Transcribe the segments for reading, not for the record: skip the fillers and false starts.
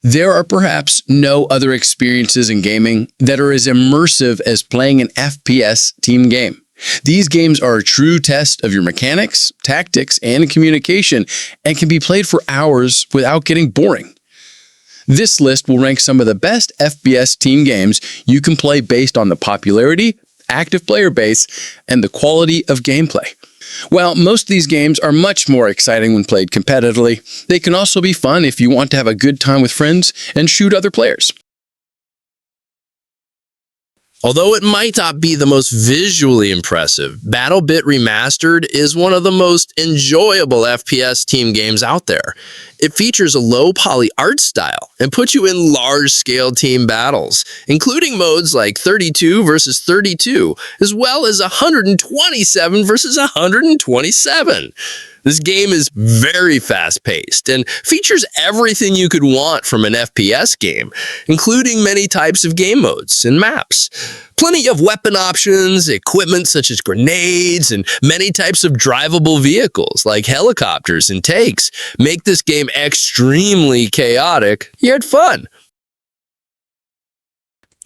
There are perhaps no other experiences in gaming that are as immersive as playing an FPS team game. These games are a true test of your mechanics, tactics, and communication, and can be played for hours without getting boring. This list will rank some of the best FPS team games you can play based on the popularity, active player base, and the quality of gameplay. While most of these games are much more exciting when played competitively, they can also be fun if you want to have a good time with friends and shoot other players. Although it might not be the most visually impressive, Battlebit Remastered is one of the most enjoyable FPS team games out there. It features a low-poly art style and puts you in large-scale team battles, including modes like 32 versus 32, as well as 127 versus 127. This game is very fast-paced and features everything you could want from an FPS game, including many types of game modes and maps. Plenty of weapon options, equipment such as grenades, and many types of drivable vehicles like helicopters and tanks make this game extremely chaotic, yet fun.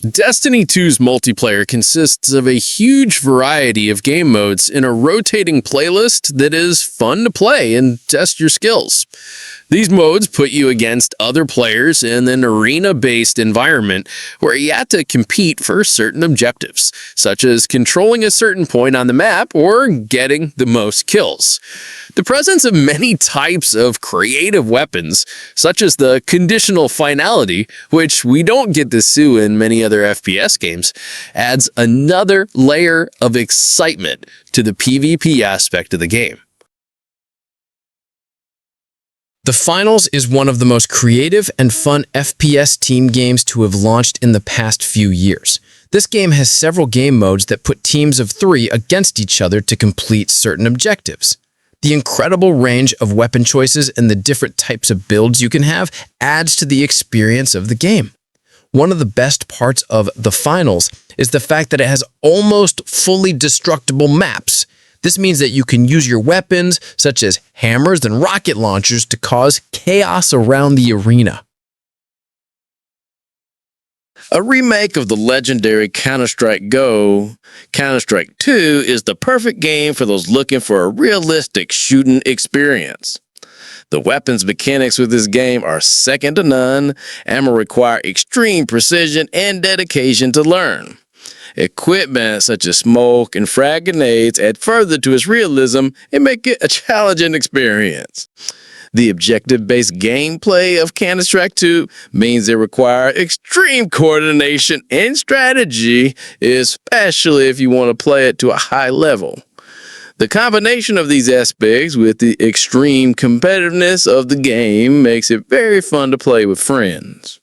Destiny 2's multiplayer consists of a huge variety of game modes in a rotating playlist that is fun to play and test your skills. These modes put you against other players in an arena-based environment where you have to compete for certain objectives, such as controlling a certain point on the map or getting the most kills. The presence of many types of creative weapons, such as the conditional finality, which we don't get to see in many other FPS games, adds another layer of excitement to the PvP aspect of the game. The Finals is one of the most creative and fun FPS team games to have launched in the past few years. This game has several game modes that put teams of 3 against each other to complete certain objectives. The incredible range of weapon choices and the different types of builds you can have adds to the experience of the game. One of the best parts of The Finals is the fact that it has almost fully destructible maps. This means that you can use your weapons, such as hammers and rocket launchers, to cause chaos around the arena. A remake of the legendary Counter-Strike Go, Counter-Strike 2 is the perfect game for those looking for a realistic shooting experience. The weapons mechanics with this game are second to none and will require extreme precision and dedication to learn. Equipment such as smoke and frag grenades add further to its realism and make it a challenging experience. The objective-based gameplay of Counter-Strike 2 means they require extreme coordination and strategy, especially if you want to play it to a high level. The combination of these aspects with the extreme competitiveness of the game makes it very fun to play with friends.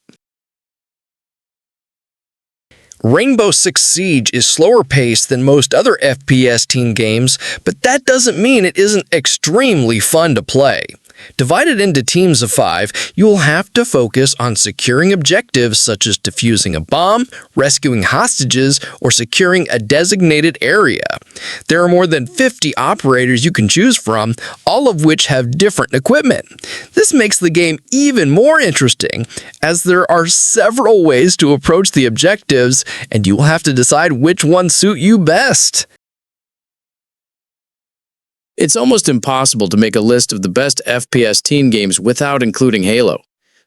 Rainbow Six Siege is slower paced than most other FPS team games, but that doesn't mean it isn't extremely fun to play. Divided into teams of 5, you will have to focus on securing objectives such as defusing a bomb, rescuing hostages, or securing a designated area. There are more than 50 operators you can choose from, all of which have different equipment. This makes the game even more interesting, as there are several ways to approach the objectives, and you will have to decide which ones suit you best. It's almost impossible to make a list of the best FPS team games without including Halo.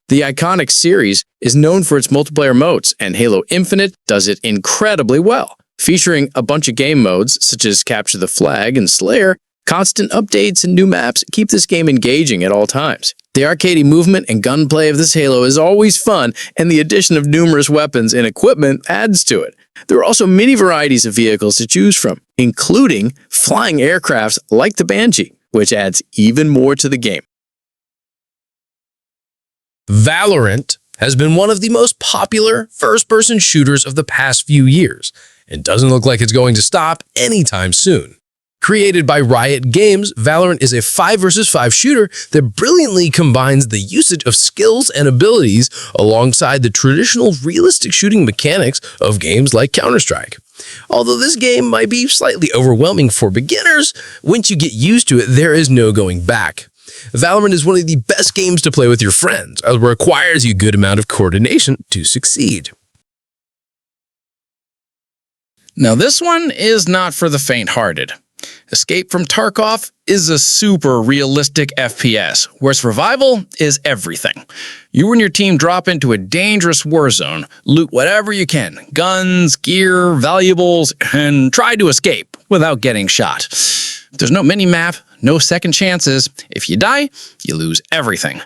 The iconic series is known for its multiplayer modes, and Halo Infinite does it incredibly well. Featuring a bunch of game modes such as Capture the Flag and Slayer, constant updates and new maps keep this game engaging at all times. The arcadey movement and gunplay of this Halo is always fun, and the addition of numerous weapons and equipment adds to it. There are also many varieties of vehicles to choose from, including flying aircrafts like the Banshee, which adds even more to the game. Valorant has been one of the most popular first-person shooters of the past few years, and doesn't look like it's going to stop anytime soon. Created by Riot Games, Valorant is a 5 vs 5 shooter that brilliantly combines the usage of skills and abilities alongside the traditional realistic shooting mechanics of games like Counter-Strike. Although this game might be slightly overwhelming for beginners, once you get used to it, there is no going back. Valorant is one of the best games to play with your friends, as it requires you a good amount of coordination to succeed. Now, this one is not for the faint-hearted. Escape from Tarkov is a super realistic FPS, where survival is everything. You and your team drop into a dangerous war zone, loot whatever you can, guns, gear, valuables, and try to escape without getting shot. There's no mini-map, no second chances. If you die, you lose everything.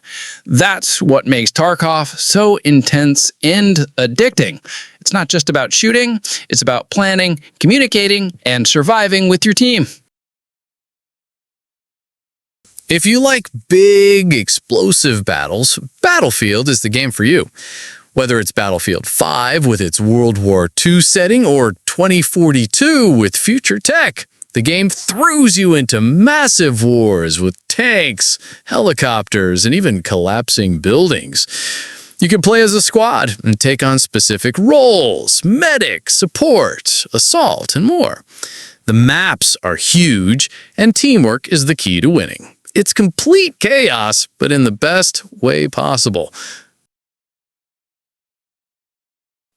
That's what makes Tarkov so intense and addicting. It's not just about shooting, it's about planning, communicating, and surviving with your team. If you like big, explosive battles, Battlefield is the game for you. Whether it's Battlefield 5 with its World War II setting or 2042 with future tech, the game throws you into massive wars with tanks, helicopters, and even collapsing buildings. You can play as a squad and take on specific roles, medic, support, assault, and more. The maps are huge, and teamwork is the key to winning. It's complete chaos, but in the best way possible.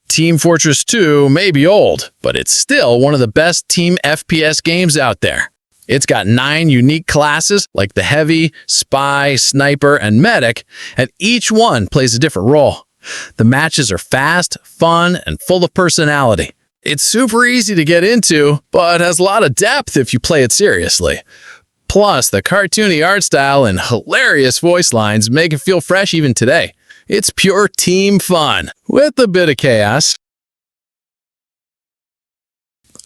Team Fortress 2 may be old, but it's still one of the best team FPS games out there. It's got 9 unique classes like the Heavy, Spy, Sniper, and Medic, and each one plays a different role. The matches are fast, fun, and full of personality. It's super easy to get into, but has a lot of depth if you play it seriously. Plus, the cartoony art style and hilarious voice lines make it feel fresh even today. It's pure team fun, with a bit of chaos.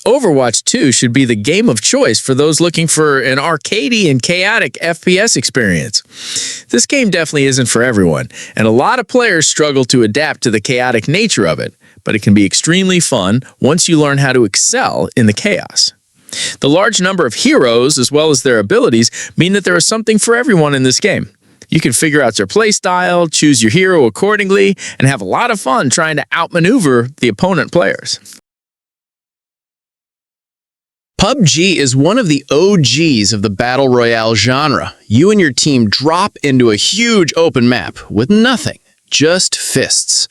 Overwatch 2 should be the game of choice for those looking for an arcadey and chaotic FPS experience. This game definitely isn't for everyone, and a lot of players struggle to adapt to the chaotic nature of it, but it can be extremely fun once you learn how to excel in the chaos. The large number of heroes, as well as their abilities, mean that there is something for everyone in this game. You can figure out their playstyle, choose your hero accordingly, and have a lot of fun trying to outmaneuver the opponent players. PUBG is one of the OGs of the Battle Royale genre. You and your team drop into a huge open map with nothing, just fists.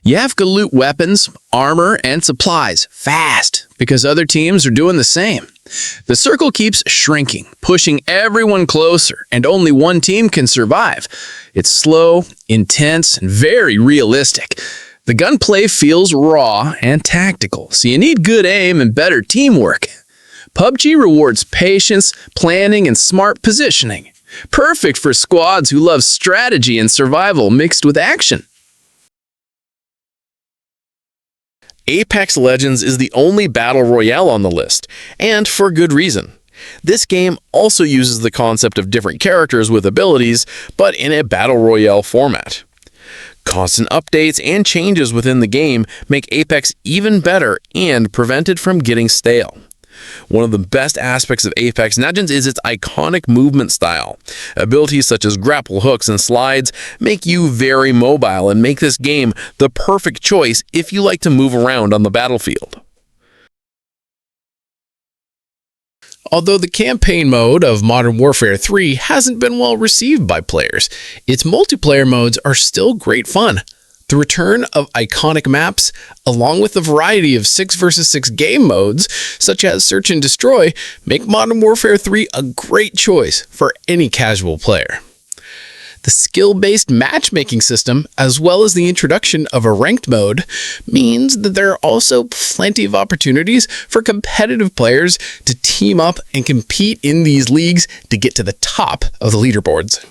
You have to loot weapons, armor, and supplies fast because other teams are doing the same. The circle keeps shrinking, pushing everyone closer, and only one team can survive. It's slow, intense, and very realistic. The gunplay feels raw and tactical, so you need good aim and better teamwork. PUBG rewards patience, planning, and smart positioning. Perfect for squads who love strategy and survival mixed with action. Apex Legends is the only battle royale on the list, and for good reason. This game also uses the concept of different characters with abilities, but in a battle royale format. Constant updates and changes within the game make Apex even better and prevent it from getting stale. One of the best aspects of Apex Legends is its iconic movement style. Abilities such as grapple hooks and slides make you very mobile and make this game the perfect choice if you like to move around on the battlefield. Although the campaign mode of Modern Warfare 3 hasn't been well received by players, its multiplayer modes are still great fun. The return of iconic maps, along with a variety of 6 vs 6 game modes, such as Search and Destroy, make Modern Warfare 3 a great choice for any casual player. The skill-based matchmaking system, as well as the introduction of a ranked mode, means that there are also plenty of opportunities for competitive players to team up and compete in these leagues to get to the top of the leaderboards.